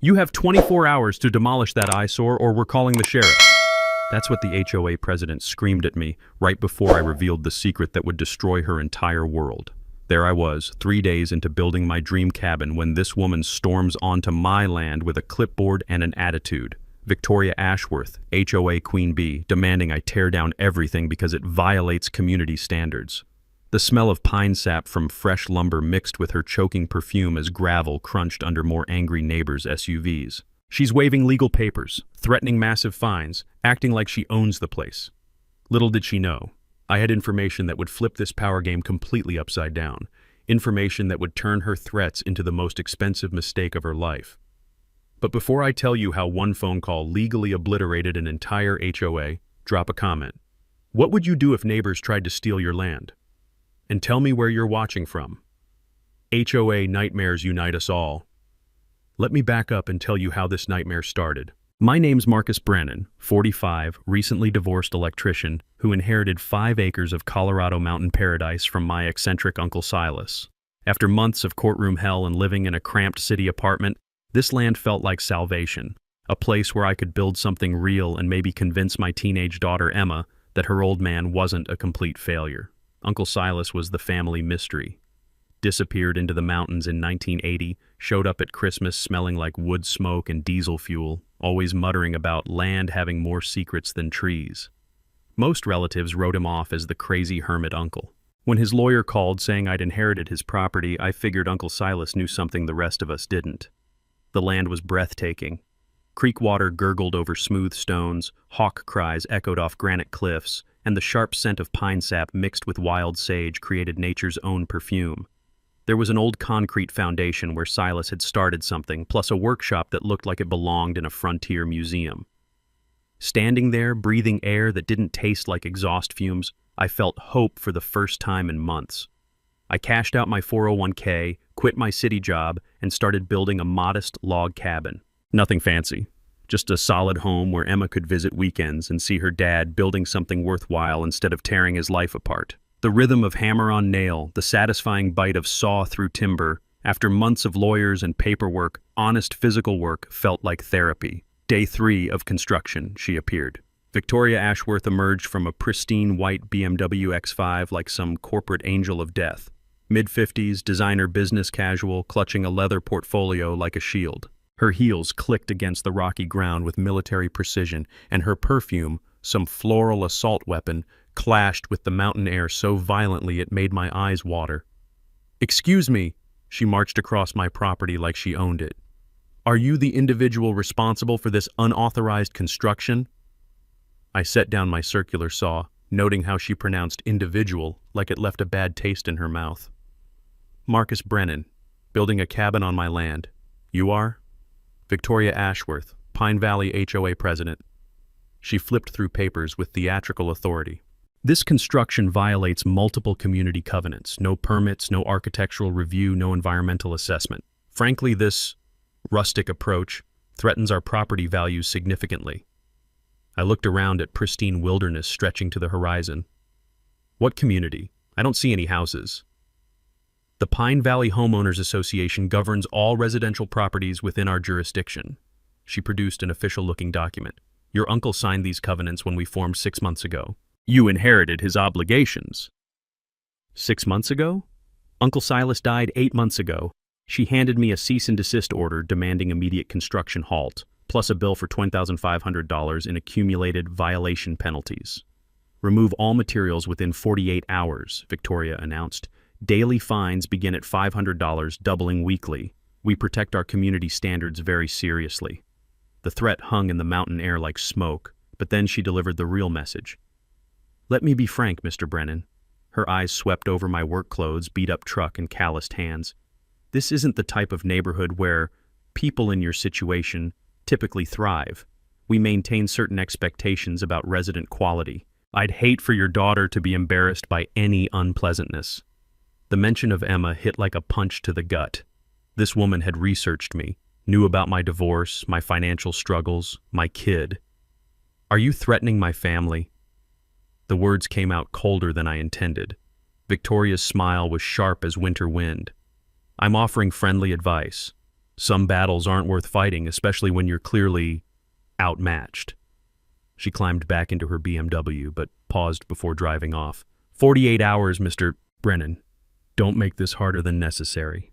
You have 24 hours to demolish that eyesore or we're calling the sheriff. That's what the HOA president screamed at me right before I revealed the secret that would destroy her entire world. There I was, 3 days into building my dream cabin when this woman storms onto my land with a clipboard and an attitude. Victoria Ashworth, HOA Queen Bee, demanding I tear down everything because it violates community standards. The smell of pine sap from fresh lumber mixed with her choking perfume as gravel crunched under more angry neighbors' SUVs. She's waving legal papers, threatening massive fines, acting like she owns the place. Little did she know, I had information that would flip this power game completely upside down. Information that would turn her threats into the most expensive mistake of her life. But before I tell you how one phone call legally obliterated an entire HOA, drop a comment. What would you do if neighbors tried to steal your land? And tell me where you're watching from. HOA nightmares unite us all. Let me back up and tell you how this nightmare started. My name's Marcus Brennan, 45, recently divorced electrician who inherited 5 acres of Colorado mountain paradise from my eccentric Uncle Silas. After months of courtroom hell and living in a cramped city apartment, this land felt like salvation, a place where I could build something real and maybe convince my teenage daughter Emma that her old man wasn't a complete failure. Uncle Silas was the family mystery. Disappeared into the mountains in 1980, showed up at Christmas smelling like wood smoke and diesel fuel, always muttering about land having more secrets than trees. Most relatives wrote him off as the crazy hermit uncle. When his lawyer called saying I'd inherited his property, I figured Uncle Silas knew something the rest of us didn't. The land was breathtaking. Creek water gurgled over smooth stones, hawk cries echoed off granite cliffs, and the sharp scent of pine sap mixed with wild sage created nature's own perfume. There was an old concrete foundation where Silas had started something, plus a workshop that looked like it belonged in a frontier museum. Standing there, breathing air that didn't taste like exhaust fumes, I felt hope for the first time in months. I cashed out my 401k, quit my city job, and started building a modest log cabin. Nothing fancy. Just a solid home where Emma could visit weekends and see her dad building something worthwhile instead of tearing his life apart. The rhythm of hammer on nail, the satisfying bite of saw through timber, after months of lawyers and paperwork, honest physical work felt like therapy. Day 3 of construction, she appeared. Victoria Ashworth emerged from a pristine white BMW X5 like some corporate angel of death. Mid-50s, designer business casual, clutching a leather portfolio like a shield. Her heels clicked against the rocky ground with military precision, and her perfume, some floral assault weapon, clashed with the mountain air so violently it made my eyes water. "Excuse me," she marched across my property like she owned it. "Are you the individual responsible for this unauthorized construction?" I set down my circular saw, noting how she pronounced individual like it left a bad taste in her mouth. "Marcus Brennan, building a cabin on my land. You are?" "Victoria Ashworth, Pine Valley HOA president." She flipped through papers with theatrical authority. "This construction violates multiple community covenants. No permits, no architectural review, no environmental assessment. Frankly, this rustic approach threatens our property values significantly." I looked around at pristine wilderness stretching to the horizon. "What community? I don't see any houses." "The Pine Valley Homeowners Association governs all residential properties within our jurisdiction." She produced an official-looking document. "Your uncle signed these covenants when we formed 6 months ago. You inherited his obligations." 6 months ago? Uncle Silas died 8 months ago. She handed me a cease and desist order demanding immediate construction halt, plus a bill for $20,500 in accumulated violation penalties. "Remove all materials within 48 hours, Victoria announced. "Daily fines begin at $500, doubling weekly. We protect our community standards very seriously." The threat hung in the mountain air like smoke, but then she delivered the real message. "Let me be frank, Mr. Brennan." Her eyes swept over my work clothes, beat-up truck, and calloused hands. "This isn't the type of neighborhood where people in your situation typically thrive. We maintain certain expectations about resident quality. I'd hate for your daughter to be embarrassed by any unpleasantness." The mention of Emma hit like a punch to the gut. This woman had researched me, knew about my divorce, my financial struggles, my kid. "Are you threatening my family?" The words came out colder than I intended. Victoria's smile was sharp as winter wind. "I'm offering friendly advice. Some battles aren't worth fighting, especially when you're clearly outmatched. She climbed back into her BMW, but paused before driving off. 48 hours, Mr. Brennan. Don't make this harder than necessary.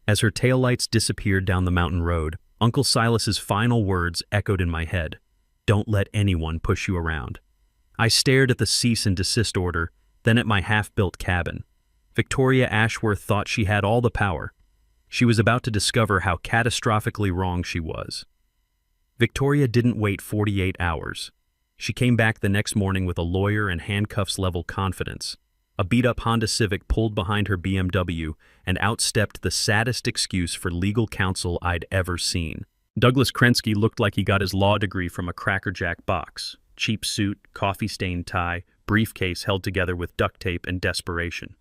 As her taillights disappeared down the mountain road, Uncle Silas's final words echoed in my head. Don't let anyone push you around. I stared at the cease and desist order, then at my half-built cabin. Victoria Ashworth thought she had all the power. She was about to discover how catastrophically wrong she was. Victoria didn't wait 48 hours. She came back the next morning with a lawyer and handcuffs-level confidence. A beat-up Honda Civic pulled behind her BMW and outstepped the saddest excuse for legal counsel I'd ever seen. Douglas Krensky looked like he got his law degree from a Cracker Jack box. Cheap suit, coffee-stained tie, briefcase held together with duct tape and desperation.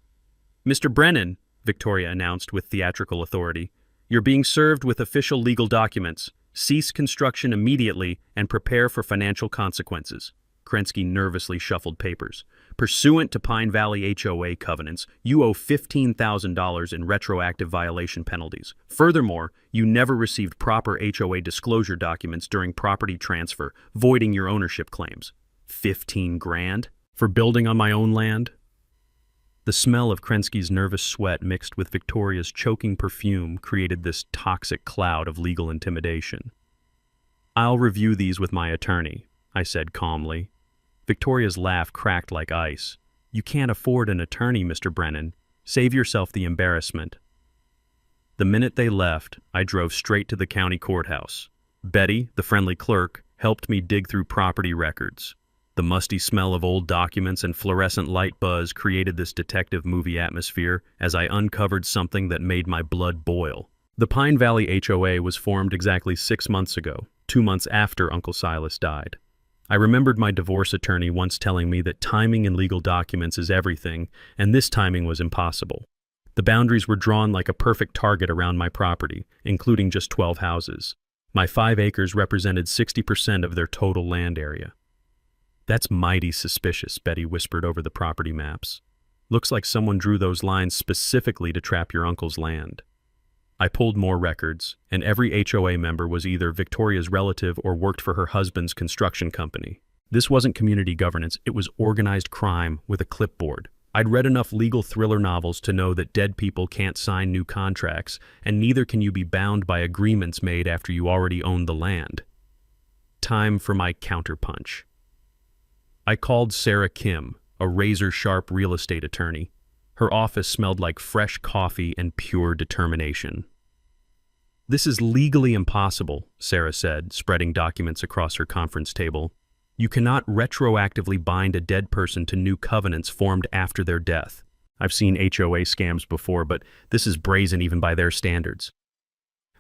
Mr. Brennan, Victoria announced with theatrical authority, you're being served with official legal documents. Cease construction immediately and prepare for financial consequences. Krensky nervously shuffled papers. Pursuant to Pine Valley HOA covenants, you owe $15,000 in retroactive violation penalties. Furthermore, you never received proper HOA disclosure documents during property transfer, voiding your ownership claims. 15 grand? For building on my own land? The smell of Krensky's nervous sweat mixed with Victoria's choking perfume created this toxic cloud of legal intimidation. I'll review these with my attorney, I said calmly. Victoria's laugh cracked like ice. You can't afford an attorney, Mr. Brennan. Save yourself the embarrassment. The minute they left, I drove straight to the county courthouse. Betty, the friendly clerk, helped me dig through property records. The musty smell of old documents and fluorescent light buzz created this detective movie atmosphere as I uncovered something that made my blood boil. The Pine Valley HOA was formed exactly 6 months ago, 2 months after Uncle Silas died. I remembered my divorce attorney once telling me that timing in legal documents is everything, and this timing was impossible. The boundaries were drawn like a perfect target around my property, including just 12 houses. My 5 acres represented 60% of their total land area. That's mighty suspicious, Betty whispered over the property maps. Looks like someone drew those lines specifically to trap your uncle's land. I pulled more records, and every HOA member was either Victoria's relative or worked for her husband's construction company. This wasn't community governance, it was organized crime with a clipboard. I'd read enough legal thriller novels to know that dead people can't sign new contracts, and neither can you be bound by agreements made after you already own the land. Time for my counterpunch. I called Sarah Kim, a razor-sharp real estate attorney. Her office smelled like fresh coffee and pure determination. This is legally impossible, Sarah said, spreading documents across her conference table. You cannot retroactively bind a dead person to new covenants formed after their death. I've seen HOA scams before, but this is brazen even by their standards.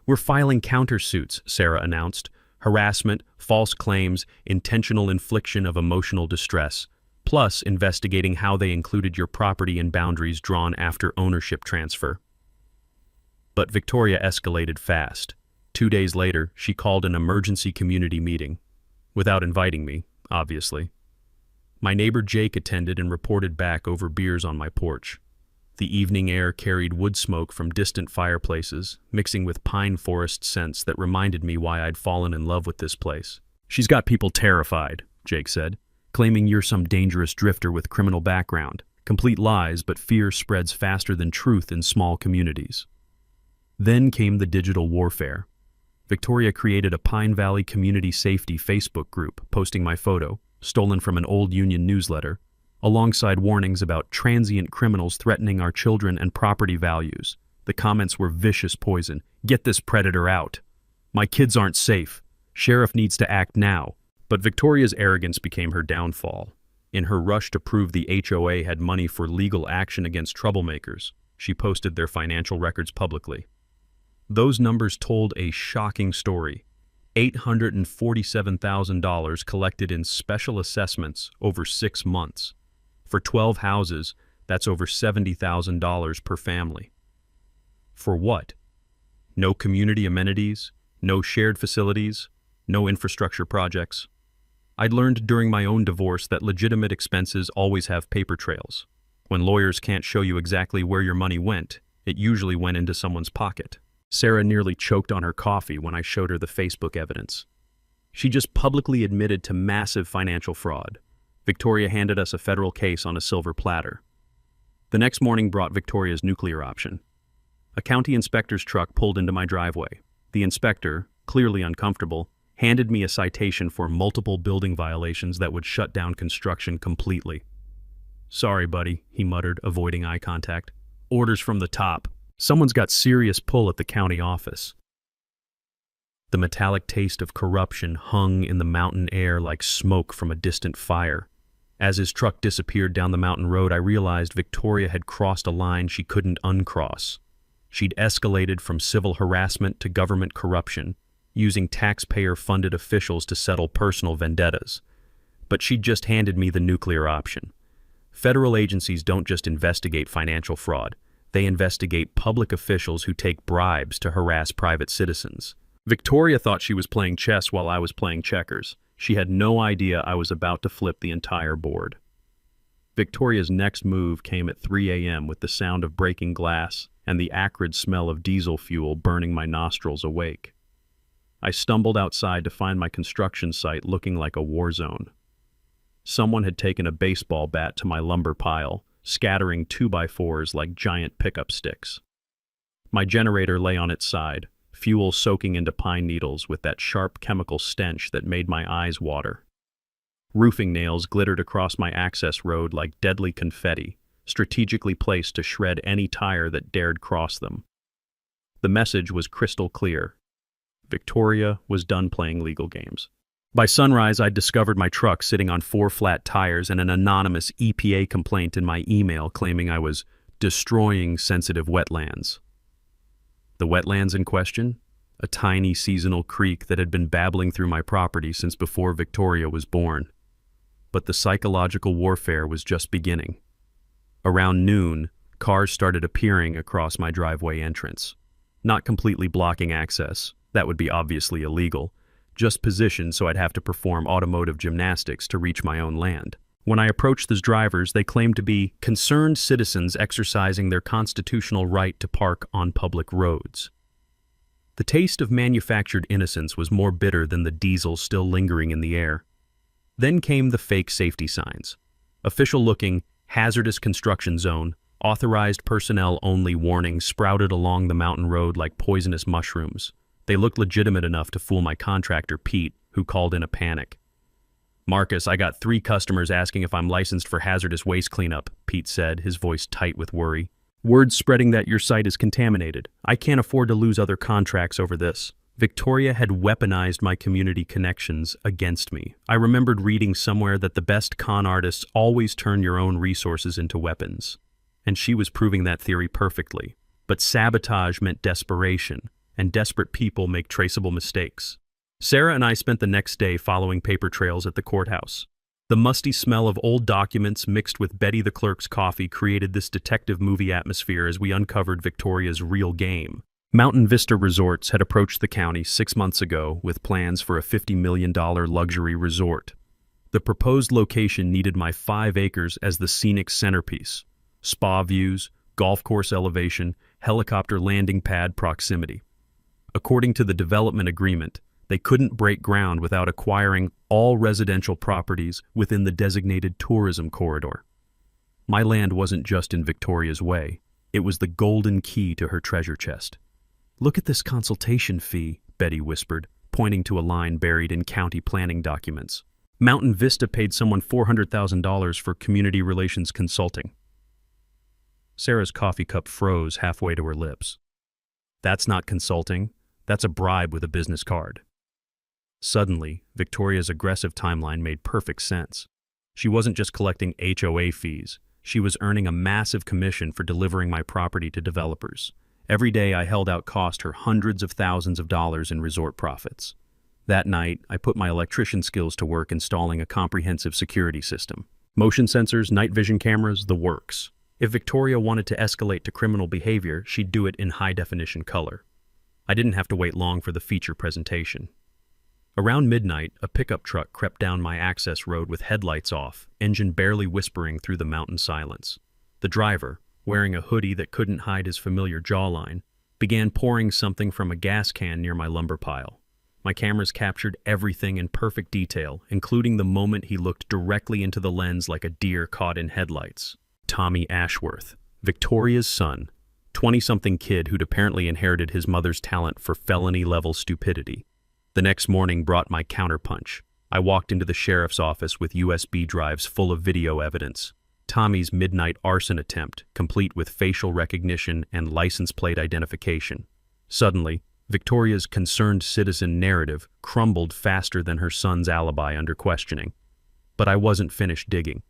We're filing countersuits, Sarah announced. Harassment, false claims, intentional infliction of emotional distress, plus investigating how they included your property in boundaries drawn after ownership transfer. But Victoria escalated fast. 2 days later, she called an emergency community meeting. Without inviting me, obviously. My neighbor Jake attended and reported back over beers on my porch. The evening air carried wood smoke from distant fireplaces, mixing with pine forest scents that reminded me why I'd fallen in love with this place. She's got people terrified, Jake said, claiming you're some dangerous drifter with criminal background. Complete lies, but fear spreads faster than truth in small communities. Then came the digital warfare. Victoria created a Pine Valley Community Safety Facebook group, posting my photo, stolen from an old union newsletter, alongside warnings about transient criminals threatening our children and property values. The comments were vicious poison. Get this predator out. My kids aren't safe. Sheriff needs to act now. But Victoria's arrogance became her downfall. In her rush to prove the HOA had money for legal action against troublemakers, she posted their financial records publicly. Those numbers told a shocking story. $847,000 collected in special assessments over 6 months. For 12 houses, that's over $70,000 per family. For what? No community amenities, no shared facilities, no infrastructure projects. I'd learned during my own divorce that legitimate expenses always have paper trails. When lawyers can't show you exactly where your money went, it usually went into someone's pocket. Sarah nearly choked on her coffee when I showed her the Facebook evidence. She just publicly admitted to massive financial fraud. Victoria handed us a federal case on a silver platter. The next morning brought Victoria's nuclear option. A county inspector's truck pulled into my driveway. The inspector, clearly uncomfortable, handed me a citation for multiple building violations that would shut down construction completely. "Sorry, buddy," he muttered, avoiding eye contact. "Orders from the top. Someone's got serious pull at the county office." The metallic taste of corruption hung in the mountain air like smoke from a distant fire. As his truck disappeared down the mountain road, I realized Victoria had crossed a line she couldn't uncross. She'd escalated from civil harassment to government corruption, using taxpayer-funded officials to settle personal vendettas. But she'd just handed me the nuclear option. Federal agencies don't just investigate financial fraud. They investigate public officials who take bribes to harass private citizens. Victoria thought she was playing chess while I was playing checkers. She had no idea I was about to flip the entire board. Victoria's next move came at 3 a.m. with the sound of breaking glass and the acrid smell of diesel fuel burning my nostrils awake. I stumbled outside to find my construction site looking like a war zone. Someone had taken a baseball bat to my lumber pile, scattering 2x4s like giant pickup sticks. My generator lay on its side, fuel soaking into pine needles with that sharp chemical stench that made my eyes water. Roofing nails glittered across my access road like deadly confetti, strategically placed to shred any tire that dared cross them. The message was crystal clear. Victoria was done playing legal games. By sunrise, I'd discovered my truck sitting on 4 flat tires and an anonymous EPA complaint in my email claiming I was destroying sensitive wetlands. The wetlands in question? A tiny seasonal creek that had been babbling through my property since before Victoria was born. But the psychological warfare was just beginning. Around noon, cars started appearing across my driveway entrance. Not completely blocking access, that would be obviously illegal, just positioned so I'd have to perform automotive gymnastics to reach my own land. When I approached those drivers, they claimed to be concerned citizens exercising their constitutional right to park on public roads. The taste of manufactured innocence was more bitter than the diesel still lingering in the air. Then came the fake safety signs. Official-looking, hazardous construction zone, authorized personnel only warnings sprouted along the mountain road like poisonous mushrooms. They looked legitimate enough to fool my contractor, Pete, who called in a panic. "Marcus, I got 3 customers asking if I'm licensed for hazardous waste cleanup," Pete said, his voice tight with worry. "Word's spreading that your site is contaminated. I can't afford to lose other contracts over this." Victoria had weaponized my community connections against me. I remembered reading somewhere that the best con artists always turn your own resources into weapons. And she was proving that theory perfectly. But sabotage meant desperation, and desperate people make traceable mistakes. Sarah and I spent the next day following paper trails at the courthouse. The musty smell of old documents mixed with Betty the clerk's coffee created this detective movie atmosphere as we uncovered Victoria's real game. Mountain Vista Resorts had approached the county 6 months ago with plans for a $50 million luxury resort. The proposed location needed my 5 acres as the scenic centerpiece. Spa views, golf course elevation, helicopter landing pad proximity. According to the development agreement, they couldn't break ground without acquiring all residential properties within the designated tourism corridor. My land wasn't just in Victoria's way. It was the golden key to her treasure chest. "Look at this consultation fee," Betty whispered, pointing to a line buried in county planning documents. Mountain Vista paid someone $400,000 for community relations consulting. Sarah's coffee cup froze halfway to her lips. "That's not consulting. That's a bribe with a business card." Suddenly, Victoria's aggressive timeline made perfect sense. She wasn't just collecting HOA fees. She was earning a massive commission for delivering my property to developers. Every day I held out cost her hundreds of thousands of dollars in resort profits. That night, I put my electrician skills to work installing a comprehensive security system. Motion sensors, night vision cameras, the works. If Victoria wanted to escalate to criminal behavior, she'd do it in high-definition color. I didn't have to wait long for the feature presentation. Around midnight, a pickup truck crept down my access road with headlights off, engine barely whispering through the mountain silence. The driver, wearing a hoodie that couldn't hide his familiar jawline, began pouring something from a gas can near my lumber pile. My cameras captured everything in perfect detail, including the moment he looked directly into the lens like a deer caught in headlights. Tommy Ashworth, Victoria's son, 20-something kid who'd apparently inherited his mother's talent for felony-level stupidity. The next morning brought my counterpunch. I walked into the sheriff's office with USB drives full of video evidence. Tommy's midnight arson attempt, complete with facial recognition and license plate identification. Suddenly, Victoria's concerned citizen narrative crumbled faster than her son's alibi under questioning. But I wasn't finished digging.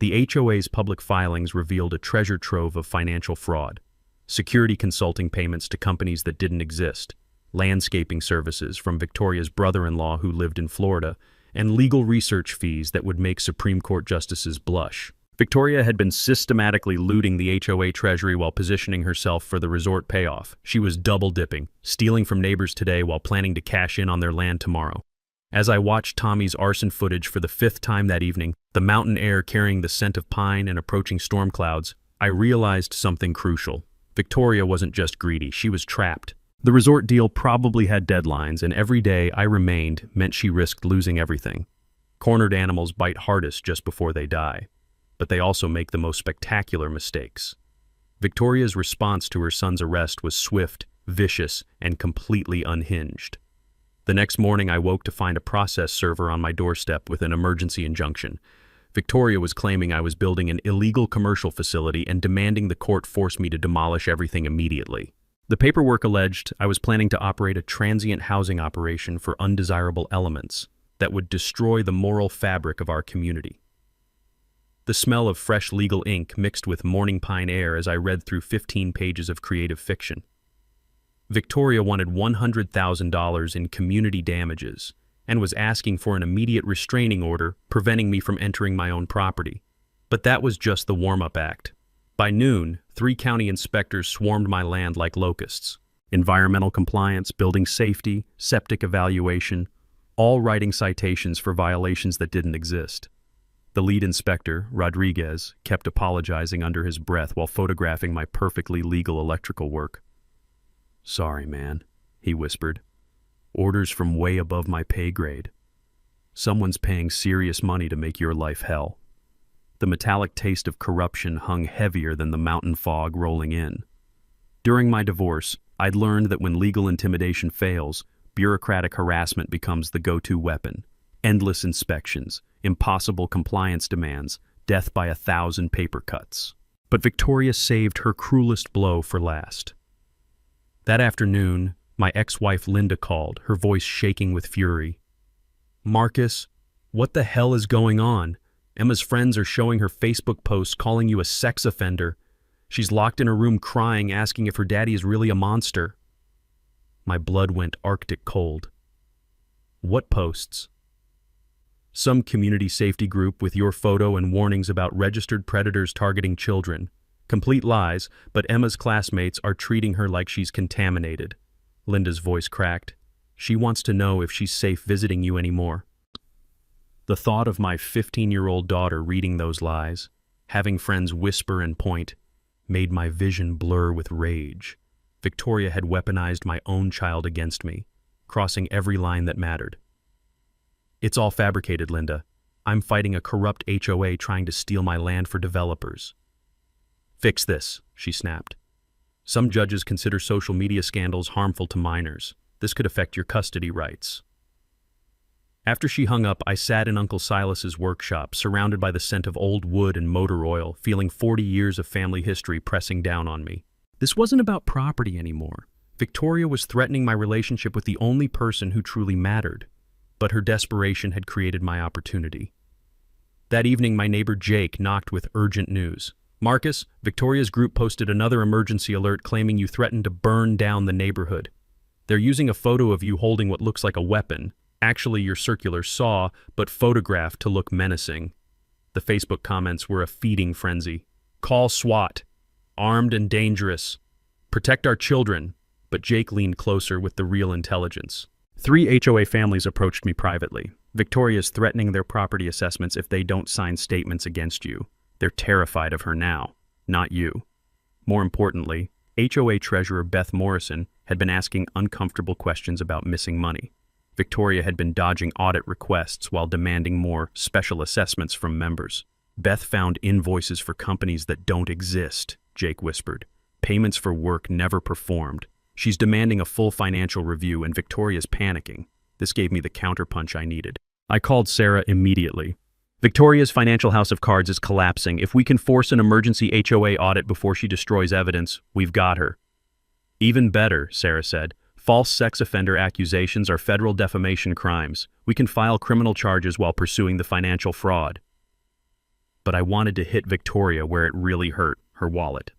The HOA's public filings revealed a treasure trove of financial fraud, security consulting payments to companies that didn't exist, landscaping services from Victoria's brother-in-law who lived in Florida, and legal research fees that would make Supreme Court justices blush. Victoria had been systematically looting the HOA treasury while positioning herself for the resort payoff. She was double-dipping, stealing from neighbors today while planning to cash in on their land tomorrow. As I watched Tommy's arson footage for the 5th time that evening, the mountain air carrying the scent of pine and approaching storm clouds, I realized something crucial. Victoria wasn't just greedy, she was trapped. The resort deal probably had deadlines, and every day I remained meant she risked losing everything. Cornered animals bite hardest just before they die, but they also make the most spectacular mistakes. Victoria's response to her son's arrest was swift, vicious, and completely unhinged. The next morning I woke to find a process server on my doorstep with an emergency injunction. Victoria was claiming I was building an illegal commercial facility and demanding the court force me to demolish everything immediately. The paperwork alleged I was planning to operate a transient housing operation for undesirable elements that would destroy the moral fabric of our community. The smell of fresh legal ink mixed with morning pine air as I read through 15 pages of creative fiction. Victoria wanted $100,000 in community damages and was asking for an immediate restraining order preventing me from entering my own property. But that was just the warm-up act. By noon, 3 county inspectors swarmed my land like locusts. Environmental compliance, building safety, septic evaluation, all writing citations for violations that didn't exist. The lead inspector, Rodriguez, kept apologizing under his breath while photographing my perfectly legal electrical work. "Sorry, man," he whispered. "Orders from way above my pay grade. Someone's paying serious money to make your life hell." The metallic taste of corruption hung heavier than the mountain fog rolling in. During my divorce, I'd learned that when legal intimidation fails, bureaucratic harassment becomes the go-to weapon. Endless inspections, impossible compliance demands, death by 1,000 paper cuts. But Victoria saved her cruelest blow for last. That afternoon, my ex-wife Linda called, her voice shaking with fury. "Marcus, what the hell is going on? Emma's friends are showing her Facebook posts calling you a sex offender. She's locked in her room crying, asking if her daddy is really a monster." My blood went Arctic cold. "What posts?" "Some community safety group with your photo and warnings about registered predators targeting children. Complete lies, but Emma's classmates are treating her like she's contaminated." Linda's voice cracked. "She wants to know if she's safe visiting you anymore." The thought of my 15-year-old daughter reading those lies, having friends whisper and point, made my vision blur with rage. Victoria had weaponized my own child against me, crossing every line that mattered. "It's all fabricated, Linda. I'm fighting a corrupt HOA trying to steal my land for developers." "Fix this," she snapped. "Some judges consider social media scandals harmful to minors. This could affect your custody rights." After she hung up, I sat in Uncle Silas's workshop, surrounded by the scent of old wood and motor oil, feeling 40 years of family history pressing down on me. This wasn't about property anymore. Victoria was threatening my relationship with the only person who truly mattered. But her desperation had created my opportunity. That evening, my neighbor Jake knocked with urgent news. "Marcus, Victoria's group posted another emergency alert claiming you threatened to burn down the neighborhood. They're using a photo of you holding what looks like a weapon. Actually your circular saw, but photographed to look menacing." The Facebook comments were a feeding frenzy. "Call SWAT. Armed and dangerous. Protect our children." But Jake leaned closer with the real intelligence. 3 HOA families approached me privately. "Victoria's threatening their property assessments if they don't sign statements against you. They're terrified of her now, not you. More importantly, HOA treasurer Beth Morrison had been asking uncomfortable questions about missing money. Victoria had been dodging audit requests while demanding more special assessments from members. Beth found invoices for companies that don't exist, Jake whispered. Payments for work never performed. She's demanding a full financial review and Victoria's panicking. This gave me the counterpunch I needed. I called Sarah immediately. Victoria's financial house of cards is collapsing. If we can force an emergency HOA audit before she destroys evidence, we've got her. Even better, Sarah said. False sex offender accusations are federal defamation crimes. We can file criminal charges while pursuing the financial fraud. But I wanted to hit Victoria where it really hurt, her wallet.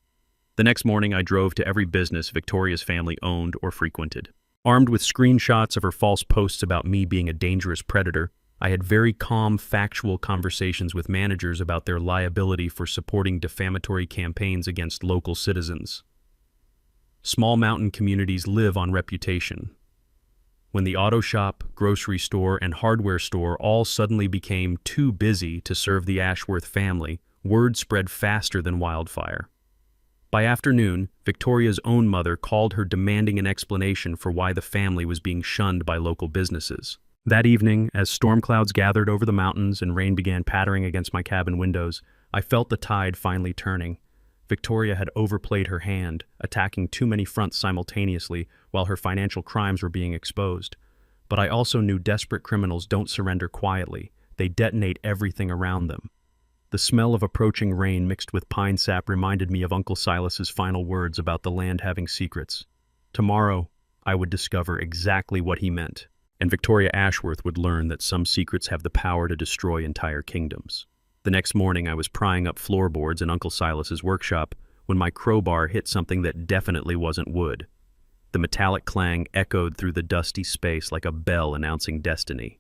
The next morning, I drove to every business Victoria's family owned or frequented. Armed with screenshots of her false posts about me being a dangerous predator, I had very calm, factual conversations with managers about their liability for supporting defamatory campaigns against local citizens. Small mountain communities live on reputation. When the auto shop, grocery store, and hardware store all suddenly became too busy to serve the Ashworth family, word spread faster than wildfire. By afternoon, Victoria's own mother called her demanding an explanation for why the family was being shunned by local businesses. That evening, as storm clouds gathered over the mountains and rain began pattering against my cabin windows, I felt the tide finally turning. Victoria had overplayed her hand, attacking too many fronts simultaneously while her financial crimes were being exposed. But I also knew desperate criminals don't surrender quietly. They detonate everything around them. The smell of approaching rain mixed with pine sap reminded me of Uncle Silas's final words about the land having secrets. Tomorrow, I would discover exactly what he meant, and Victoria Ashworth would learn that some secrets have the power to destroy entire kingdoms. The next morning, I was prying up floorboards in Uncle Silas's workshop when my crowbar hit something that definitely wasn't wood. The metallic clang echoed through the dusty space like a bell announcing destiny.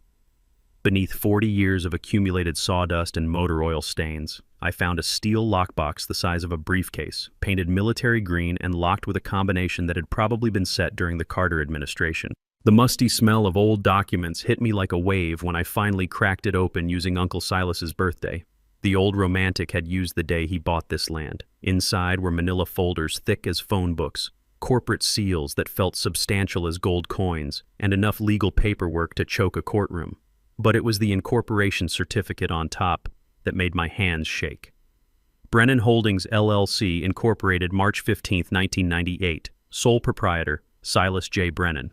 Beneath 40 years of accumulated sawdust and motor oil stains, I found a steel lockbox the size of a briefcase, painted military green and locked with a combination that had probably been set during the Carter administration. The musty smell of old documents hit me like a wave when I finally cracked it open using Uncle Silas's birthday. The old romantic had used the day he bought this land. Inside were manila folders thick as phone books, corporate seals that felt substantial as gold coins, and enough legal paperwork to choke a courtroom. But it was the incorporation certificate on top that made my hands shake. Brennan Holdings LLC incorporated March 15, 1998. Sole proprietor, Silas J. Brennan.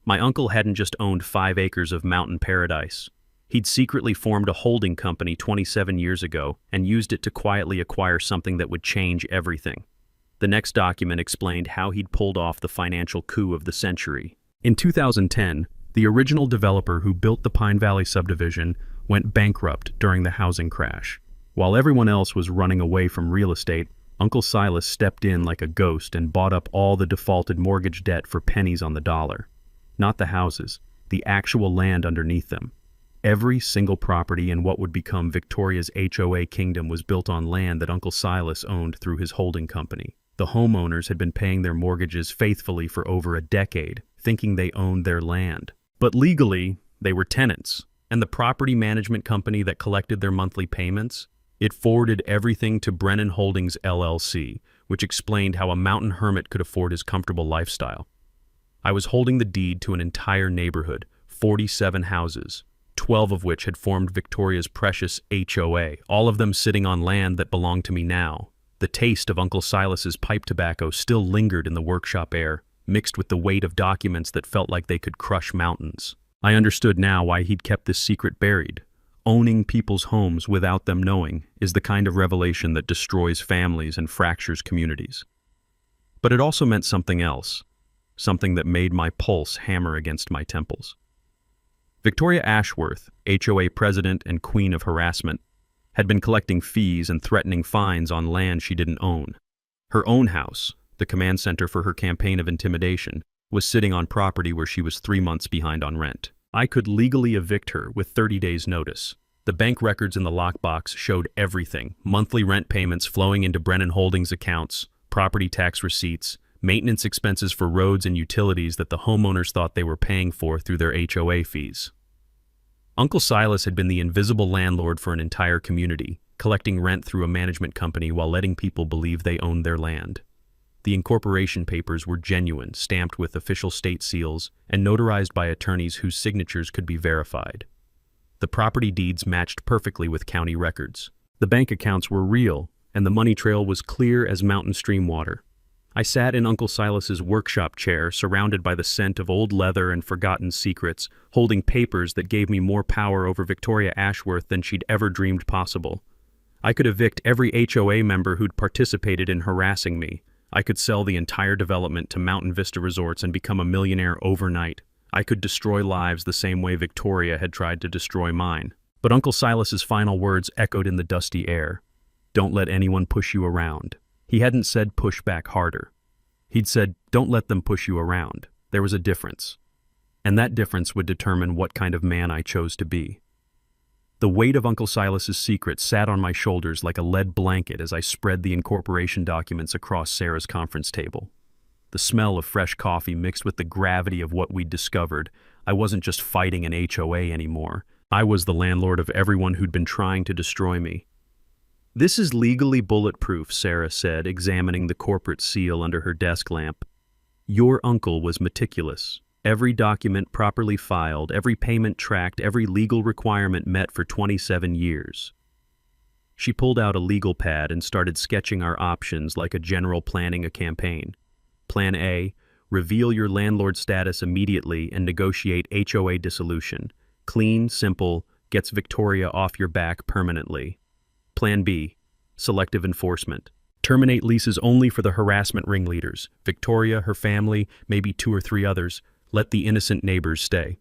My uncle hadn't just owned 5 acres of mountain paradise. He'd secretly formed a holding company 27 years ago and used it to quietly acquire something that would change everything. The next document explained how he'd pulled off the financial coup of the century. In 2010, the original developer who built the Pine Valley subdivision went bankrupt during the housing crash. While everyone else was running away from real estate, Uncle Silas stepped in like a ghost and bought up all the defaulted mortgage debt for pennies on the dollar. Not the houses, the actual land underneath them. Every single property in what would become Victoria's HOA kingdom was built on land that Uncle Silas owned through his holding company. The homeowners had been paying their mortgages faithfully for over a decade, thinking they owned their land. But legally, they were tenants, and the property management company that collected their monthly payments, it forwarded everything to Brennan Holdings LLC, which explained how a mountain hermit could afford his comfortable lifestyle. I was holding the deed to an entire neighborhood, 47 houses, 12 of which had formed Victoria's precious HOA, all of them sitting on land that belonged to me now. The taste of Uncle Silas's pipe tobacco still lingered in the workshop air, mixed with the weight of documents that felt like they could crush mountains. I understood now why he'd kept this secret buried. Owning people's homes without them knowing is the kind of revelation that destroys families and fractures communities. But it also meant something else, something that made my pulse hammer against my temples. Victoria Ashworth, HOA president and queen of harassment, had been collecting fees and threatening fines on land she didn't own. Her own house, the command center for her campaign of intimidation, was sitting on property where she was 3 months behind on rent. I could legally evict her with 30 days' notice. The bank records in the lockbox showed everything: monthly rent payments flowing into Brennan Holdings accounts, property tax receipts, maintenance expenses for roads and utilities that the homeowners thought they were paying for through their HOA fees. Uncle Silas had been the invisible landlord for an entire community, collecting rent through a management company while letting people believe they owned their land. The incorporation papers were genuine, stamped with official state seals, and notarized by attorneys whose signatures could be verified. The property deeds matched perfectly with county records. The bank accounts were real, and the money trail was clear as mountain stream water. I sat in Uncle Silas's workshop chair, surrounded by the scent of old leather and forgotten secrets, holding papers that gave me more power over Victoria Ashworth than she'd ever dreamed possible. I could evict every HOA member who'd participated in harassing me. I could sell the entire development to Mountain Vista Resorts and become a millionaire overnight. I could destroy lives the same way Victoria had tried to destroy mine. But Uncle Silas's final words echoed in the dusty air. Don't let anyone push you around. He hadn't said push back harder. He'd said, don't let them push you around. There was a difference. And that difference would determine what kind of man I chose to be. The weight of Uncle Silas's secret sat on my shoulders like a lead blanket as I spread the incorporation documents across Sarah's conference table. The smell of fresh coffee mixed with the gravity of what we'd discovered. I wasn't just fighting an HOA anymore. I was the landlord of everyone who'd been trying to destroy me. This is legally bulletproof, Sarah said, examining the corporate seal under her desk lamp. Your uncle was meticulous. Every document properly filed, every payment tracked, every legal requirement met for 27 years. She pulled out a legal pad and started sketching our options like a general planning a campaign. Plan A, reveal your landlord status immediately and negotiate HOA dissolution. Clean, simple, gets Victoria off your back permanently. Plan B, selective enforcement. Terminate leases only for the harassment ringleaders. Victoria, her family, maybe 2 or 3 others. Let the innocent neighbors stay.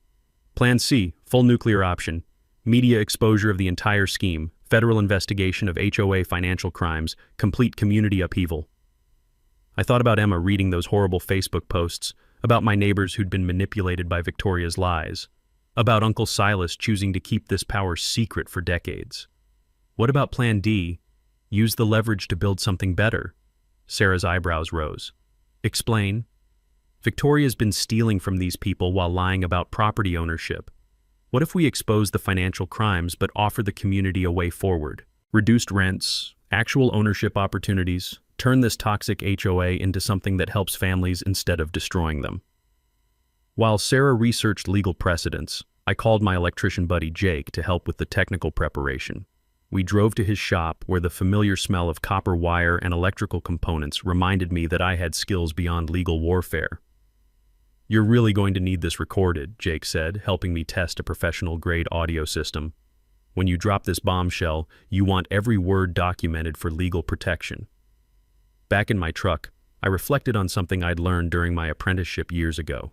Plan C, full nuclear option. Media exposure of the entire scheme. Federal investigation of HOA financial crimes. Complete community upheaval. I thought about Emma reading those horrible Facebook posts, about my neighbors who'd been manipulated by Victoria's lies, about Uncle Silas choosing to keep this power secret for decades. What about Plan D? Use the leverage to build something better. Sarah's eyebrows rose. Explain. Victoria's been stealing from these people while lying about property ownership. What if we expose the financial crimes but offer the community a way forward? Reduced rents, actual ownership opportunities, turn this toxic HOA into something that helps families instead of destroying them. While Sarah researched legal precedents, I called my electrician buddy Jake to help with the technical preparation. We drove to his shop where the familiar smell of copper wire and electrical components reminded me that I had skills beyond legal warfare. You're really going to need this recorded, Jake said, helping me test a professional-grade audio system. When you drop this bombshell, you want every word documented for legal protection. Back in my truck, I reflected on something I'd learned during my apprenticeship years ago.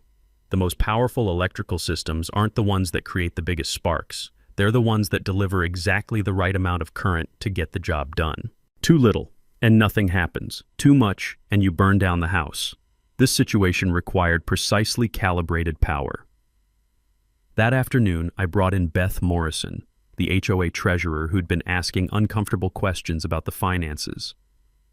The most powerful electrical systems aren't the ones that create the biggest sparks. They're the ones that deliver exactly the right amount of current to get the job done. Too little, and nothing happens. Too much, and you burn down the house. This situation required precisely calibrated power. That afternoon, I brought in Beth Morrison, the HOA treasurer who'd been asking uncomfortable questions about the finances.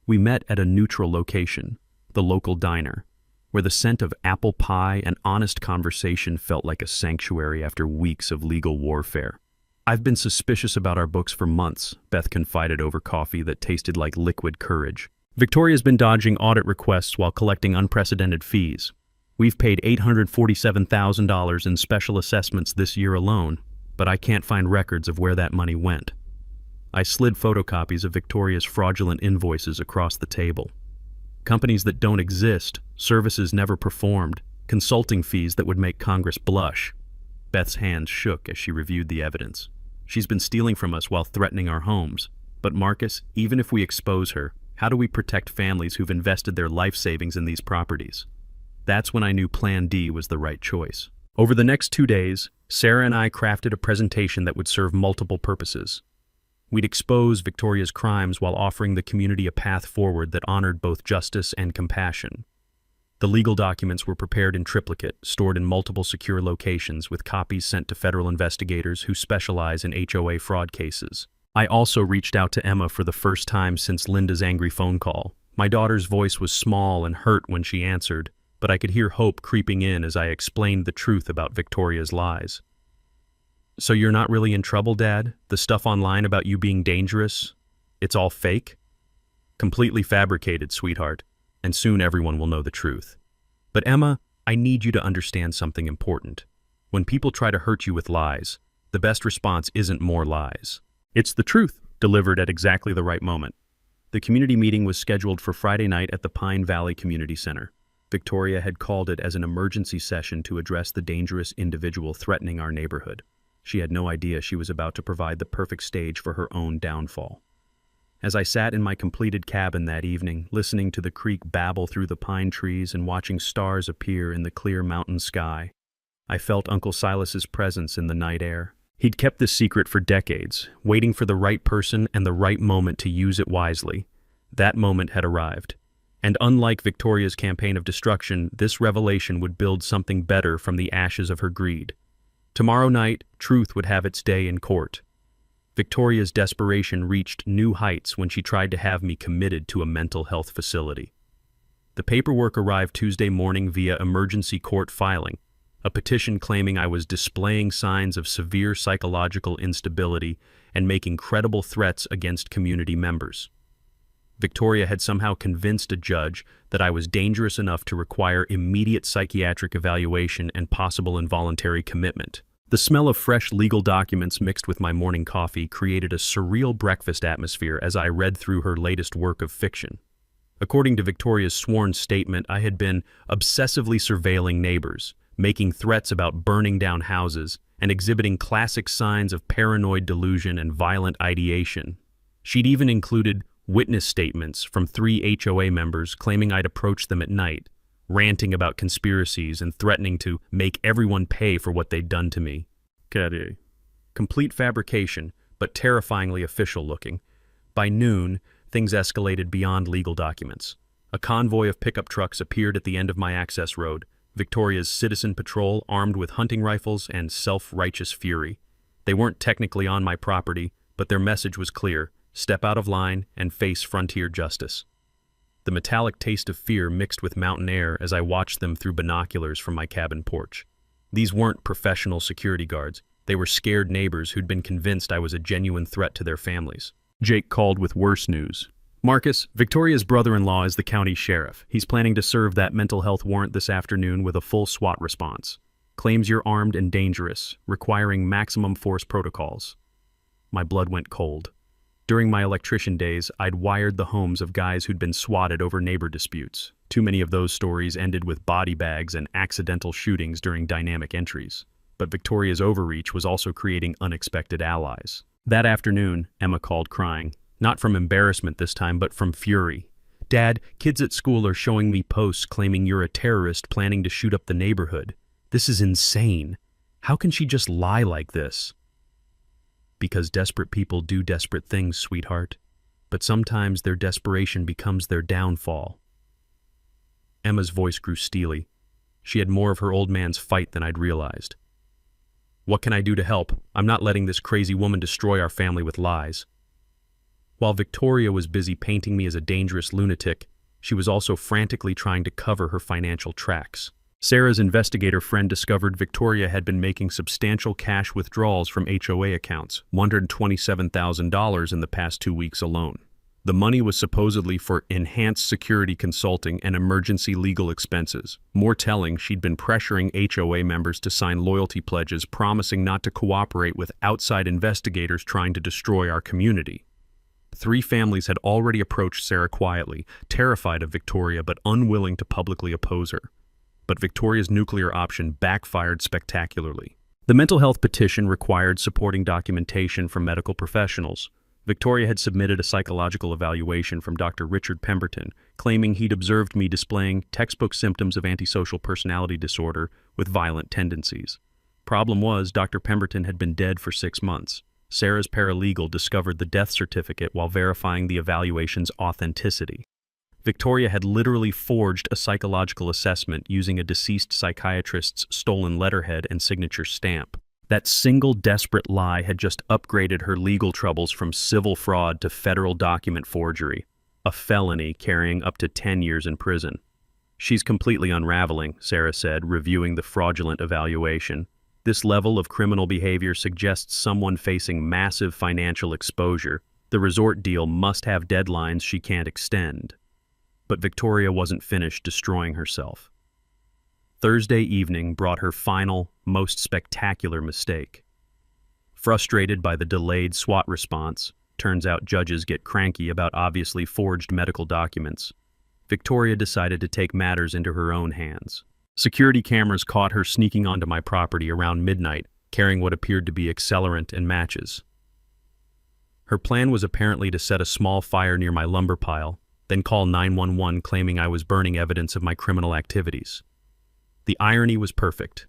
We met at a neutral location, the local diner, where the scent of apple pie and honest conversation felt like a sanctuary after weeks of legal warfare. I've been suspicious about our books for months, Beth confided over coffee that tasted like liquid courage. Victoria's been dodging audit requests while collecting unprecedented fees. We've paid $847,000 in special assessments this year alone, but I can't find records of where that money went. I slid photocopies of Victoria's fraudulent invoices across the table. Companies that don't exist, services never performed, consulting fees that would make Congress blush. Beth's hands shook as she reviewed the evidence. She's been stealing from us while threatening our homes. But Marcus, even if we expose her, how do we protect families who've invested their life savings in these properties? That's when I knew Plan D was the right choice. Over the next 2 days, Sarah and I crafted a presentation that would serve multiple purposes. We'd expose Victoria's crimes while offering the community a path forward that honored both justice and compassion. The legal documents were prepared in triplicate, stored in multiple secure locations, with copies sent to federal investigators who specialize in HOA fraud cases. I also reached out to Emma for the first time since Linda's angry phone call. My daughter's voice was small and hurt when she answered, but I could hear hope creeping in as I explained the truth about Victoria's lies. So you're not really in trouble, Dad? The stuff online about you being dangerous? It's all fake? Completely fabricated, sweetheart. and soon everyone will know the truth. But Emma, I need you to understand something important. When people try to hurt you with lies, the best response isn't more lies. It's the truth, delivered at exactly the right moment. The community meeting was scheduled for Friday night at the Pine Valley Community Center. Victoria had called it as an emergency session to address the dangerous individual threatening our neighborhood. She had no idea she was about to provide the perfect stage for her own downfall. As I sat in my completed cabin that evening, listening to the creek babble through the pine trees and watching stars appear in the clear mountain sky, I felt Uncle Silas's presence in the night air. He'd kept this secret for decades, waiting for the right person and the right moment to use it wisely. That moment had arrived. And unlike Victoria's campaign of destruction, this revelation would build something better from the ashes of her greed. Tomorrow night, truth would have its day in court. Victoria's desperation reached new heights when she tried to have me committed to a mental health facility. The paperwork arrived Tuesday morning via emergency court filing, a petition claiming I was displaying signs of severe psychological instability and making credible threats against community members. Victoria had somehow convinced a judge that I was dangerous enough to require immediate psychiatric evaluation and possible involuntary commitment. The smell of fresh legal documents mixed with my morning coffee created a surreal breakfast atmosphere as I read through her latest work of fiction. According to Victoria's sworn statement, I had been obsessively surveilling neighbors, making threats about burning down houses, and exhibiting classic signs of paranoid delusion and violent ideation. She'd even included witness statements from 3 HOA members claiming I'd approached them at night, ranting about conspiracies and threatening to make everyone pay for what they'd done to me. Complete fabrication, but terrifyingly official-looking. By noon, things escalated beyond legal documents. A convoy of pickup trucks appeared at the end of my access road, Victoria's citizen patrol armed with hunting rifles and self-righteous fury. They weren't technically on my property, but their message was clear: step out of line and face frontier justice. The metallic taste of fear mixed with mountain air as I watched them through binoculars from my cabin porch. These weren't professional security guards. They were scared neighbors who'd been convinced I was a genuine threat to their families. Jake called with worse news. Marcus, Victoria's brother-in-law is the county sheriff. He's planning to serve that mental health warrant this afternoon with a full SWAT response. Claims you're armed and dangerous, requiring maximum force protocols. My blood went cold. During my electrician days, I'd wired the homes of guys who'd been swatted over neighbor disputes. Too many of those stories ended with body bags and accidental shootings during dynamic entries. But Victoria's overreach was also creating unexpected allies. That afternoon, Emma called crying. Not from embarrassment this time, but from fury. Dad, kids at school are showing me posts claiming you're a terrorist planning to shoot up the neighborhood. This is insane. How can she just lie like this? Because desperate people do desperate things, sweetheart. But sometimes their desperation becomes their downfall. Emma's voice grew steely. She had more of her old man's fight than I'd realized. What can I do to help? I'm not letting this crazy woman destroy our family with lies. While Victoria was busy painting me as a dangerous lunatic, she was also frantically trying to cover her financial tracks. Sarah's investigator friend discovered Victoria had been making substantial cash withdrawals from HOA accounts, $127,000 in the past 2 weeks alone. The money was supposedly for enhanced security consulting and emergency legal expenses. More telling, she'd been pressuring HOA members to sign loyalty pledges promising not to cooperate with outside investigators trying to destroy our community. 3 families had already approached Sarah quietly, terrified of Victoria but unwilling to publicly oppose her. But Victoria's nuclear option backfired spectacularly. The mental health petition required supporting documentation from medical professionals. Victoria had submitted a psychological evaluation from Dr. Richard Pemberton, claiming he'd observed me displaying textbook symptoms of antisocial personality disorder with violent tendencies. Problem was, Dr. Pemberton had been dead for 6 months. Sarah's paralegal discovered the death certificate while verifying the evaluation's authenticity. Victoria had literally forged a psychological assessment using a deceased psychiatrist's stolen letterhead and signature stamp. That single desperate lie had just upgraded her legal troubles from civil fraud to federal document forgery, a felony carrying up to 10 years in prison. She's completely unraveling, Sarah said, reviewing the fraudulent evaluation. This level of criminal behavior suggests someone facing massive financial exposure. The resort deal must have deadlines she can't extend. But Victoria wasn't finished destroying herself. Thursday evening brought her final, most spectacular mistake. Frustrated by the delayed SWAT response, turns out judges get cranky about obviously forged medical documents, Victoria decided to take matters into her own hands. Security cameras caught her sneaking onto my property around midnight, carrying what appeared to be accelerant and matches. Her plan was apparently to set a small fire near my lumber pile, then call 911 claiming I was burning evidence of my criminal activities. The irony was perfect.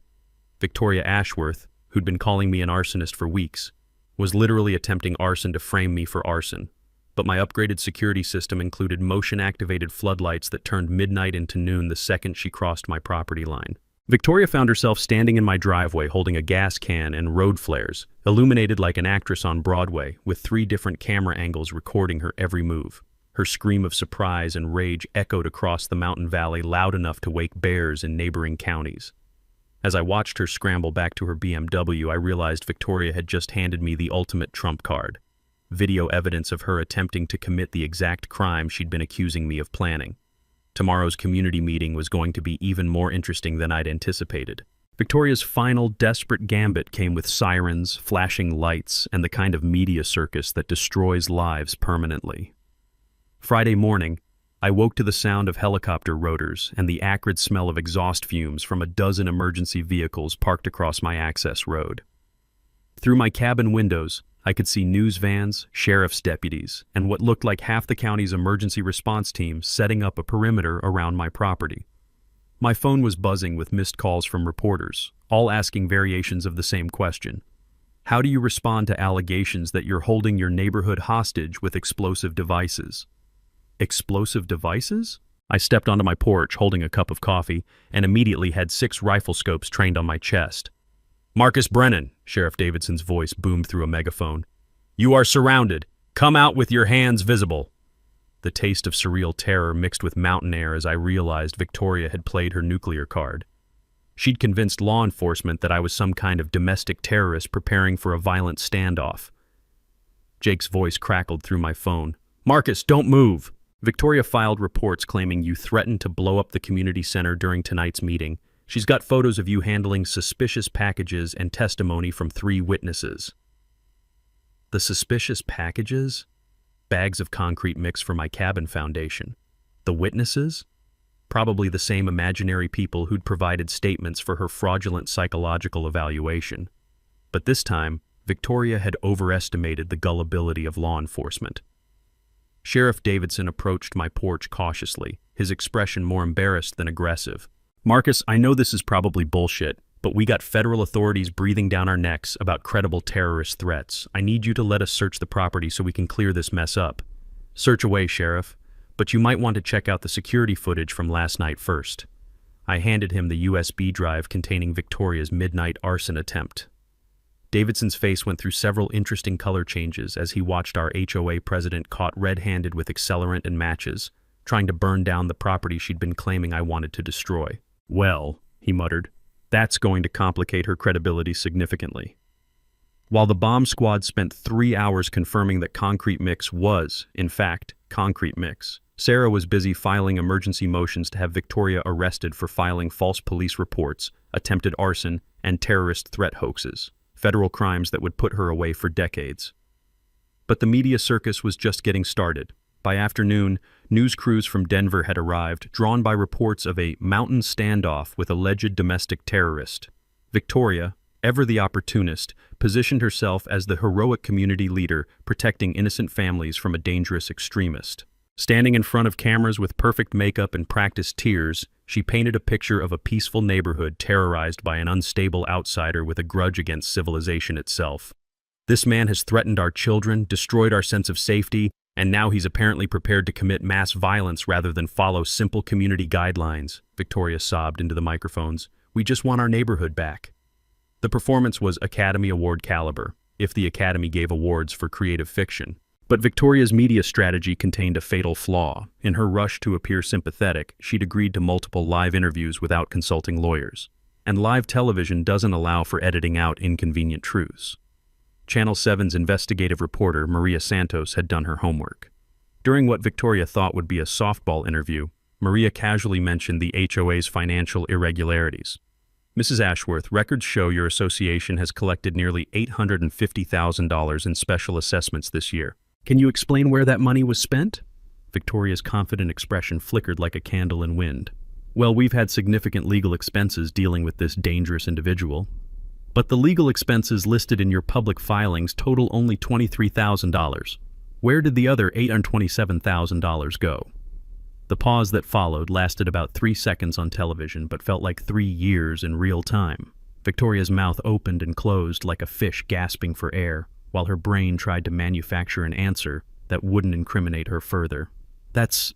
Victoria Ashworth, who'd been calling me an arsonist for weeks, was literally attempting arson to frame me for arson. But my upgraded security system included motion-activated floodlights that turned midnight into noon the second she crossed my property line. Victoria found herself standing in my driveway holding a gas can and road flares, illuminated like an actress on Broadway, with 3 different camera angles recording her every move. Her scream of surprise and rage echoed across the mountain valley loud enough to wake bears in neighboring counties. As I watched her scramble back to her BMW, I realized Victoria had just handed me the ultimate trump card. Video evidence of her attempting to commit the exact crime she'd been accusing me of planning. Tomorrow's community meeting was going to be even more interesting than I'd anticipated. Victoria's final desperate gambit came with sirens, flashing lights, and the kind of media circus that destroys lives permanently. Friday morning, I woke to the sound of helicopter rotors and the acrid smell of exhaust fumes from a dozen emergency vehicles parked across my access road. Through my cabin windows, I could see news vans, sheriff's deputies, and what looked like half the county's emergency response team setting up a perimeter around my property. My phone was buzzing with missed calls from reporters, all asking variations of the same question. How do you respond to allegations that you're holding your neighborhood hostage with explosive devices? Explosive devices? I stepped onto my porch holding a cup of coffee and immediately had 6 rifle scopes trained on my chest. "Marcus Brennan," Sheriff Davidson's voice boomed through a megaphone. "You are surrounded. Come out with your hands visible." The taste of surreal terror mixed with mountain air as I realized Victoria had played her nuclear card. She'd convinced law enforcement that I was some kind of domestic terrorist preparing for a violent standoff. Jake's voice crackled through my phone. "Marcus, don't move." Victoria filed reports claiming you threatened to blow up the community center during tonight's meeting. She's got photos of you handling suspicious packages and testimony from 3 witnesses. The suspicious packages? Bags of concrete mix for my cabin foundation. The witnesses? Probably the same imaginary people who'd provided statements for her fraudulent psychological evaluation. But this time, Victoria had overestimated the gullibility of law enforcement. Sheriff Davidson approached my porch cautiously, his expression more embarrassed than aggressive. "Marcus, I know this is probably bullshit, but we got federal authorities breathing down our necks about credible terrorist threats. I need you to let us search the property so we can clear this mess up." "Search away, Sheriff, but you might want to check out the security footage from last night first." I handed him the USB drive containing Victoria's midnight arson attempt. Davidson's face went through several interesting color changes as he watched our HOA president caught red-handed with accelerant and matches, trying to burn down the property she'd been claiming I wanted to destroy. "Well," he muttered, "that's going to complicate her credibility significantly." While the bomb squad spent 3 hours confirming that concrete mix was, in fact, concrete mix, Sarah was busy filing emergency motions to have Victoria arrested for filing false police reports, attempted arson, and terrorist threat hoaxes. Federal crimes that would put her away for decades. But the media circus was just getting started. By afternoon, news crews from Denver had arrived, drawn by reports of a mountain standoff with alleged domestic terrorist. Victoria, ever the opportunist, positioned herself as the heroic community leader protecting innocent families from a dangerous extremist. Standing in front of cameras with perfect makeup and practiced tears, she painted a picture of a peaceful neighborhood terrorized by an unstable outsider with a grudge against civilization itself. "This man has threatened our children, destroyed our sense of safety, and now he's apparently prepared to commit mass violence rather than follow simple community guidelines," Victoria sobbed into the microphones. "We just want our neighborhood back." The performance was Academy Award caliber, if the Academy gave awards for creative fiction. But Victoria's media strategy contained a fatal flaw. In her rush to appear sympathetic, she'd agreed to multiple live interviews without consulting lawyers. And live television doesn't allow for editing out inconvenient truths. Channel 7's investigative reporter, Maria Santos, had done her homework. During what Victoria thought would be a softball interview, Maria casually mentioned the HOA's financial irregularities. Mrs. Ashworth, records show your association has collected nearly $850,000 in special assessments this year. Can you explain where that money was spent? Victoria's confident expression flickered like a candle in wind. Well, we've had significant legal expenses dealing with this dangerous individual. But the legal expenses listed in your public filings total only $23,000. Where did the other $827,000 go? The pause that followed lasted about 3 seconds on television, but felt like 3 years in real time. Victoria's mouth opened and closed like a fish gasping for air, while her brain tried to manufacture an answer that wouldn't incriminate her further. That's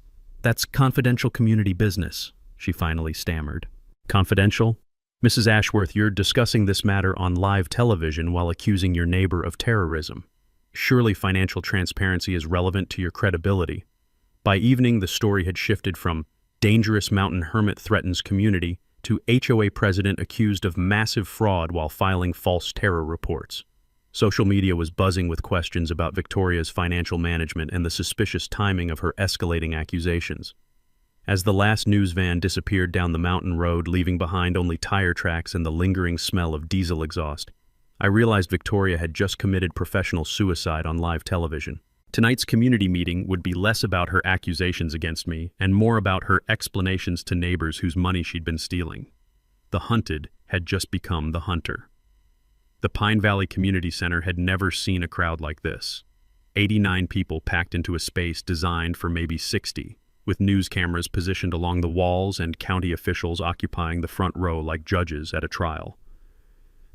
confidential community business, she finally stammered. Confidential? Mrs. Ashworth, you're discussing this matter on live television while accusing your neighbor of terrorism. Surely financial transparency is relevant to your credibility. By evening, the story had shifted from dangerous mountain hermit threatens community to HOA president accused of massive fraud while filing false terror reports. Social media was buzzing with questions about Victoria's financial management and the suspicious timing of her escalating accusations. As the last news van disappeared down the mountain road, leaving behind only tire tracks and the lingering smell of diesel exhaust, I realized Victoria had just committed professional suicide on live television. Tonight's community meeting would be less about her accusations against me and more about her explanations to neighbors whose money she'd been stealing. The hunted had just become the hunter. The Pine Valley Community Center had never seen a crowd like this. 89 people packed into a space designed for maybe 60, with news cameras positioned along the walls and county officials occupying the front row like judges at a trial.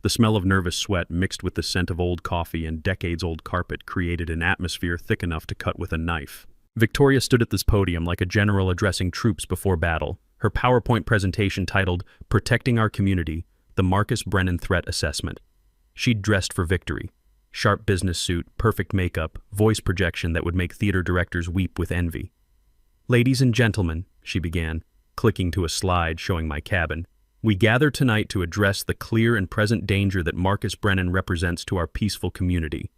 The smell of nervous sweat mixed with the scent of old coffee and decades-old carpet created an atmosphere thick enough to cut with a knife. Victoria stood at this podium like a general addressing troops before battle, her PowerPoint presentation titled, "Protecting Our Community, the Marcus Brennan Threat Assessment." She'd dressed for victory. Sharp business suit, perfect makeup, voice projection that would make theater directors weep with envy. "Ladies and gentlemen," she began, clicking to a slide showing my cabin, "we gather tonight to address the clear and present danger that Marcus Brennan represents to our peaceful community."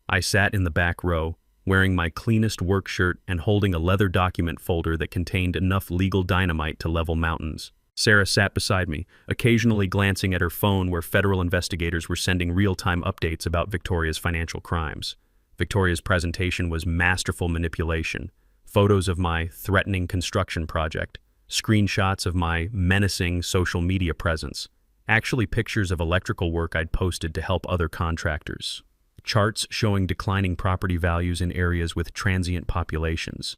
I sat in the back row, wearing my cleanest work shirt and holding a leather document folder that contained enough legal dynamite to level mountains. Sarah sat beside me, occasionally glancing at her phone where federal investigators were sending real-time updates about Victoria's financial crimes. Victoria's presentation was masterful manipulation. Photos of my threatening construction project, screenshots of my menacing social media presence, actually pictures of electrical work I'd posted to help other contractors, charts showing declining property values in areas with transient populations.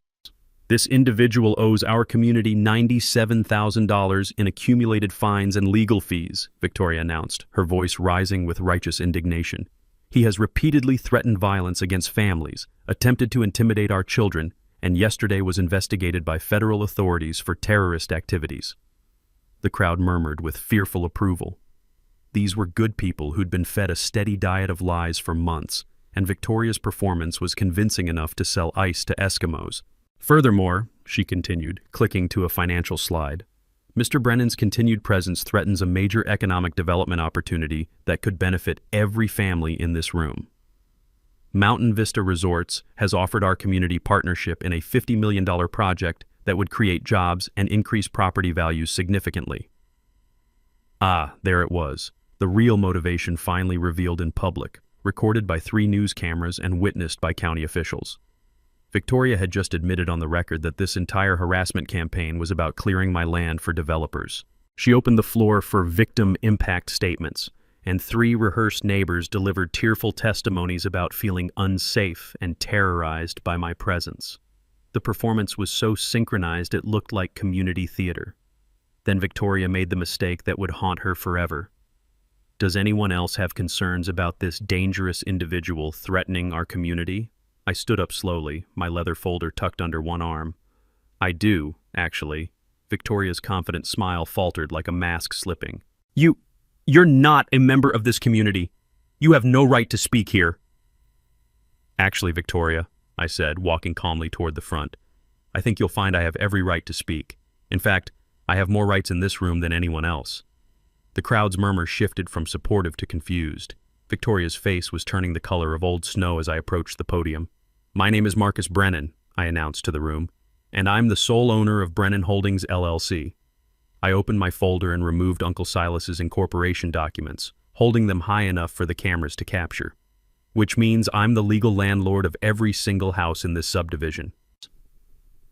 "This individual owes our community $97,000 in accumulated fines and legal fees," Victoria announced, her voice rising with righteous indignation. "He has repeatedly threatened violence against families, attempted to intimidate our children, and yesterday was investigated by federal authorities for terrorist activities." The crowd murmured with fearful approval. These were good people who'd been fed a steady diet of lies for months, and Victoria's performance was convincing enough to sell ice to Eskimos. "Furthermore," she continued, clicking to a financial slide, "Mr. Brennan's continued presence threatens a major economic development opportunity that could benefit every family in this room. Mountain Vista Resorts has offered our community partnership in a $50 million project that would create jobs and increase property values significantly." Ah, there it was, the real motivation finally revealed in public, recorded by 3 news cameras and witnessed by county officials. Victoria had just admitted on the record that this entire harassment campaign was about clearing my land for developers. She opened the floor for victim impact statements, and 3 rehearsed neighbors delivered tearful testimonies about feeling unsafe and terrorized by my presence. The performance was so synchronized it looked like community theater. Then Victoria made the mistake that would haunt her forever. "Does anyone else have concerns about this dangerous individual threatening our community?" I stood up slowly, my leather folder tucked under one arm. "I do, actually." Victoria's confident smile faltered like a mask slipping. You're not a member of this community. You have no right to speak here." "Actually, Victoria," I said, walking calmly toward the front, "I think you'll find I have every right to speak. In fact, I have more rights in this room than anyone else." The crowd's murmur shifted from supportive to confused. Victoria's face was turning the color of old snow as I approached the podium. My name is Marcus Brennan, I announced to the room, and I'm the sole owner of Brennan Holdings, LLC. I opened my folder and removed Uncle Silas's incorporation documents, holding them high enough for the cameras to capture. Which means I'm the legal landlord of every single house in this subdivision.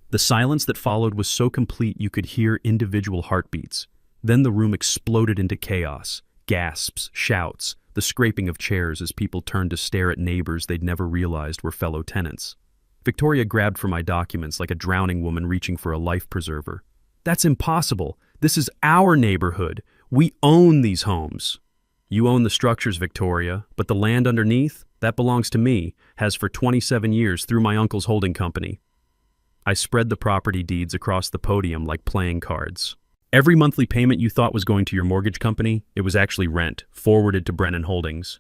The silence that followed was so complete you could hear individual heartbeats. Then the room exploded into chaos, gasps, shouts, the scraping of chairs as people turned to stare at neighbors they'd never realized were fellow tenants. Victoria grabbed for my documents like a drowning woman reaching for a life preserver. That's impossible. This is our neighborhood. We own these homes. You own the structures, Victoria, but the land underneath, that belongs to me, has for 27 years through my uncle's holding company. I spread the property deeds across the podium like playing cards. Every monthly payment you thought was going to your mortgage company, it was actually rent, forwarded to Brennan Holdings.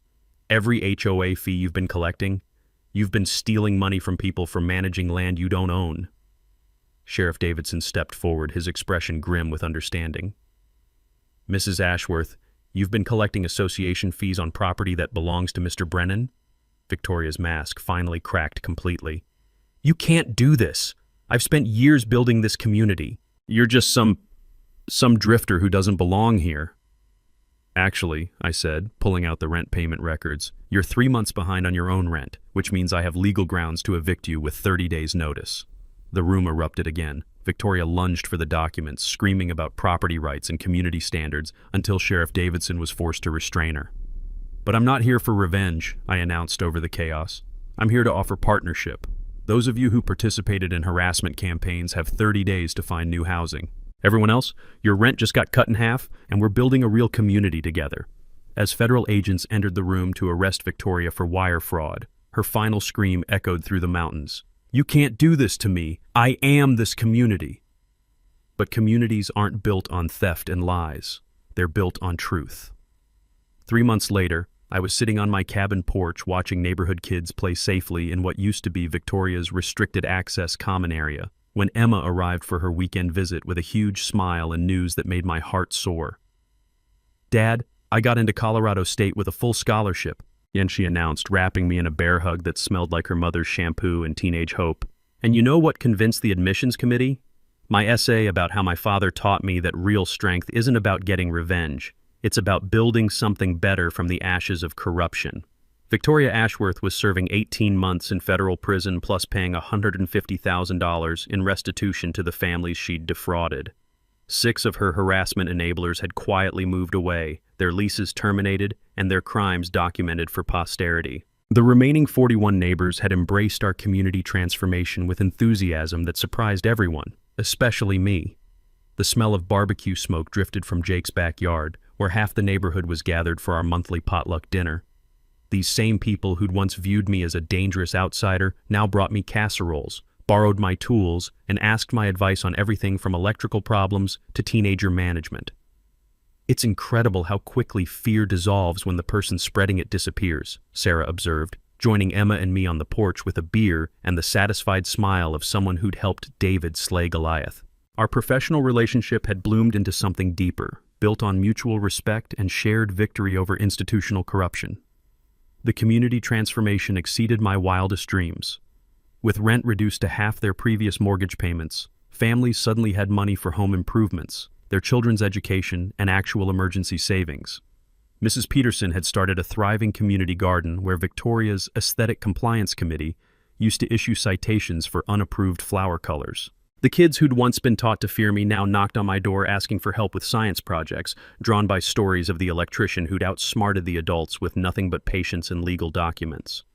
Every HOA fee you've been collecting, you've been stealing money from people for managing land you don't own. Sheriff Davidson stepped forward, his expression grim with understanding. Mrs. Ashworth, you've been collecting association fees on property that belongs to Mr. Brennan? Victoria's mask finally cracked completely. You can't do this. I've spent years building this community. You're just some drifter who doesn't belong here. Actually, I said, pulling out the rent payment records, you're 3 months behind on your own rent, which means I have legal grounds to evict you with 30 days' notice. The room erupted again. Victoria lunged for the documents, screaming about property rights and community standards until Sheriff Davidson was forced to restrain her. But I'm not here for revenge, I announced over the chaos. I'm here to offer partnership. Those of you who participated in harassment campaigns have 30 days to find new housing. Everyone else, your rent just got cut in half, and we're building a real community together. As federal agents entered the room to arrest Victoria for wire fraud, her final scream echoed through the mountains. You can't do this to me. I am this community. But communities aren't built on theft and lies. They're built on truth. 3 months later, I was sitting on my cabin porch watching neighborhood kids play safely in what used to be Victoria's restricted access common area, when Emma arrived for her weekend visit with a huge smile and news that made my heart soar. Dad, I got into Colorado State with a full scholarship, she announced, wrapping me in a bear hug that smelled like her mother's shampoo and teenage hope. And you know what convinced the admissions committee? My essay about how my father taught me that real strength isn't about getting revenge. It's about building something better from the ashes of corruption. Victoria Ashworth was serving 18 months in federal prison plus paying $150,000 in restitution to the families she'd defrauded. 6 of her harassment enablers had quietly moved away, their leases terminated, and their crimes documented for posterity. The remaining 41 neighbors had embraced our community transformation with enthusiasm that surprised everyone, especially me. The smell of barbecue smoke drifted from Jake's backyard, where half the neighborhood was gathered for our monthly potluck dinner. These same people who'd once viewed me as a dangerous outsider now brought me casseroles, borrowed my tools, and asked my advice on everything from electrical problems to teenager management. It's incredible how quickly fear dissolves when the person spreading it disappears, Sarah observed, joining Emma and me on the porch with a beer and the satisfied smile of someone who'd helped David slay Goliath. Our professional relationship had bloomed into something deeper, built on mutual respect and shared victory over institutional corruption. The community transformation exceeded my wildest dreams. With rent reduced to half their previous mortgage payments, families suddenly had money for home improvements, their children's education, and actual emergency savings. Mrs. Peterson had started a thriving community garden where Victoria's Aesthetic Compliance Committee used to issue citations for unapproved flower colors. The kids who'd once been taught to fear me now knocked on my door asking for help with science projects, drawn by stories of the electrician who'd outsmarted the adults with nothing but patience and legal documents.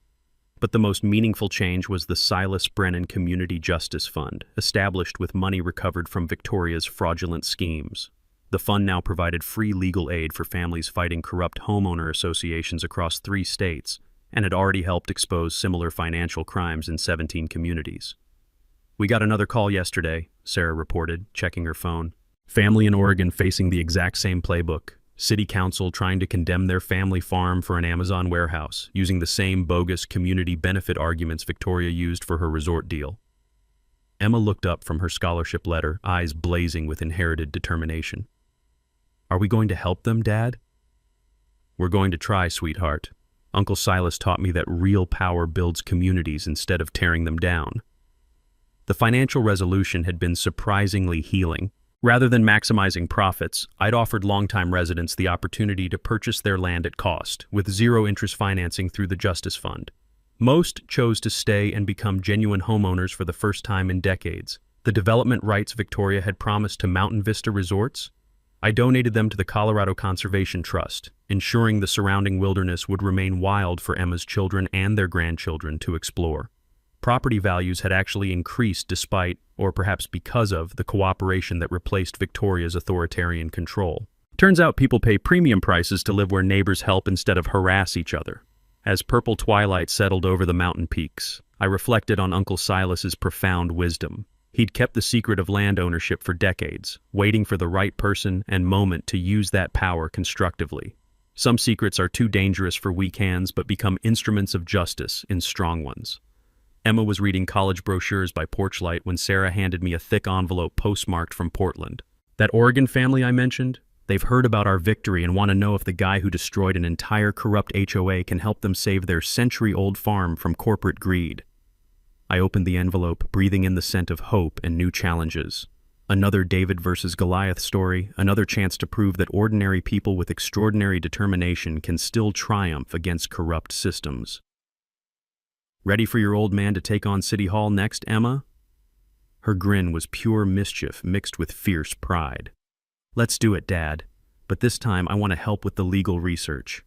But the most meaningful change was the Silas Brennan Community Justice Fund, established with money recovered from Victoria's fraudulent schemes. The fund now provided free legal aid for families fighting corrupt homeowner associations across 3 states, and had already helped expose similar financial crimes in 17 communities. We got another call yesterday, Sarah reported, checking her phone. Family in Oregon facing the exact same playbook. City council trying to condemn their family farm for an Amazon warehouse, using the same bogus community benefit arguments Victoria used for her resort deal. Emma looked up from her scholarship letter, eyes blazing with inherited determination. Are we going to help them, Dad? We're going to try, sweetheart. Uncle Silas taught me that real power builds communities instead of tearing them down. The financial resolution had been surprisingly healing. Rather than maximizing profits, I'd offered longtime residents the opportunity to purchase their land at cost, with zero-interest financing through the Justice Fund. Most chose to stay and become genuine homeowners for the first time in decades. The development rights Victoria had promised to Mountain Vista Resorts, I donated them to the Colorado Conservation Trust, ensuring the surrounding wilderness would remain wild for Emma's children and their grandchildren to explore. Property values had actually increased despite, or perhaps because of, the cooperation that replaced Victoria's authoritarian control. Turns out people pay premium prices to live where neighbors help instead of harass each other. As purple twilight settled over the mountain peaks, I reflected on Uncle Silas's profound wisdom. He'd kept the secret of land ownership for decades, waiting for the right person and moment to use that power constructively. Some secrets are too dangerous for weak hands but become instruments of justice in strong ones. Emma was reading college brochures by porchlight when Sarah handed me a thick envelope postmarked from Portland. That Oregon family I mentioned? They've heard about our victory and want to know if the guy who destroyed an entire corrupt HOA can help them save their century-old farm from corporate greed. I opened the envelope, breathing in the scent of hope and new challenges. Another David versus Goliath story, another chance to prove that ordinary people with extraordinary determination can still triumph against corrupt systems. Ready for your old man to take on City Hall next, Emma? Her grin was pure mischief mixed with fierce pride. Let's do it, Dad. But this time I want to help with the legal research.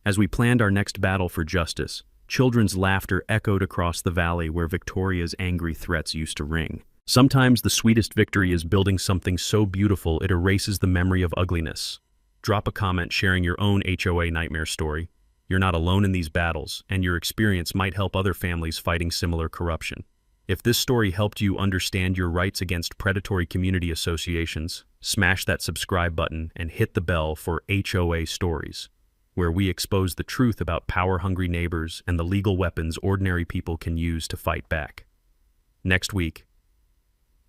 As we planned our next battle for justice, children's laughter echoed across the valley where Victoria's angry threats used to ring. Sometimes the sweetest victory is building something so beautiful it erases the memory of ugliness. Drop a comment sharing your own HOA nightmare story. You're not alone in these battles, and your experience might help other families fighting similar corruption. If this story helped you understand your rights against predatory community associations, smash that subscribe button and hit the bell for HOA Stories, where we expose the truth about power-hungry neighbors and the legal weapons ordinary people can use to fight back. Next week,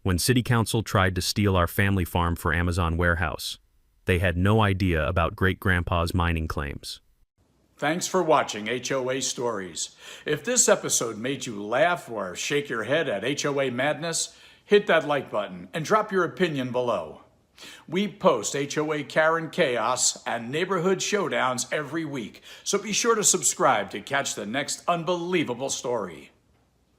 when City Council tried to steal our family farm for Amazon warehouse, they had no idea about Great-Grandpa's mining claims. Thanks for watching HOA Stories. If this episode made you laugh or shake your head at HOA madness, hit that like button and drop your opinion below. We post HOA Karen Chaos and Neighborhood Showdowns every week, so be sure to subscribe to catch the next unbelievable story.